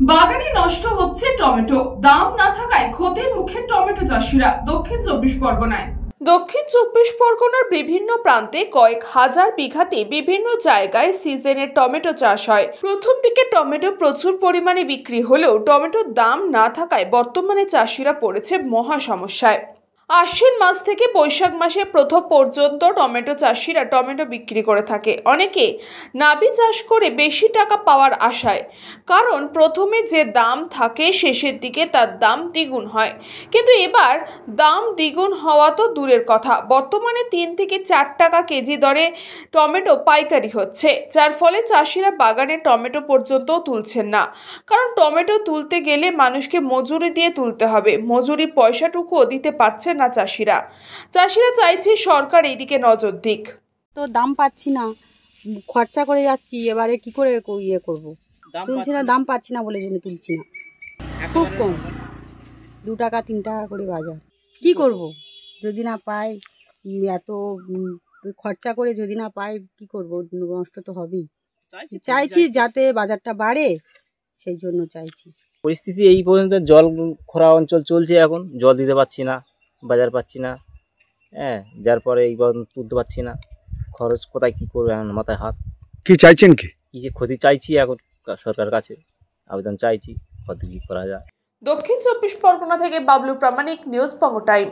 বাগানে নষ্ট হচ্ছে টমেটো, দাম না থাকায় ক্ষতির মুখে টমেটো চাষিরা। দক্ষিণ 24 পরগনায় দক্ষিণ 24 পরগনার বিভিন্ন প্রান্তে কয়েক হাজার বিঘাতে বিভিন্ন জায়গায় সিজনের টমেটো চাষ হয়। প্রথম দিকে টমেটো প্রচুর পরিমাণে বিক্রি হলেও টমেটোর দাম না থাকায় বর্তমানে চাষিরা পড়েছে মহা সমস্যায়। আশ্বিন মাস থেকে বৈশাখ মাসে প্রথম পর্যন্ত টমেটো চাষিরা টমেটো বিক্রি করে থাকে। অনেকে নাবি চাষ করে বেশি টাকা পাওয়ার আশায়, কারণ প্রথমে যে দাম থাকে শেষের দিকে তার দাম দ্বিগুণ হয়। কিন্তু এবার দাম দ্বিগুণ হওয়া তো দূরের কথা, বর্তমানে 3 থেকে 4 টাকা কেজি দরে টমেটো পাইকারি হচ্ছে, যার ফলে চাষিরা বাগানে টমেটো পর্যন্ত তুলছেন না। কারণ টমেটো তুলতে গেলে মানুষকে মজুরি দিয়ে তুলতে হবে, মজুরি পয়সাটুকুও দিতে পারছেন না চাষিরা। চাইছে সরকার এইদিকে নজর দিক। তো দাম পাচ্ছি না, খরচা করে যাচ্ছি, এবারে কি করে ইয়ে করব? তুলছি না, দাম পাচ্ছি না বলে জন্য তুলছি না। খুব কম, 2 টাকা 3 টাকা করে বাজার। কি করব যদি না পাই? এত খরচা করে যদি না পাই কি করব? নষ্ট তো হবেই। চাইছি যাতে বাজারটা বাড়ে, সেই জন্য চাইছি। পরিস্থিতি এই পর্যন্ত, জল খরা অঞ্চল চলছে, এখন জল দিতে পারছি না, বাজার পাচ্ছি না, যার পরে এই তুলতে পারছি না, খরচ কোথায় কি করবে, এখন মাথায় হাত। কি চাইছেন? কি যে ক্ষতি চাইছি এখন সরকারের কাছে আবেদন চাইছি, কত কি করা যায়। দক্ষিণ 24 পরগনা থেকে বাবলু প্রামাণিক, নিউজ পঙ্গ টাইম।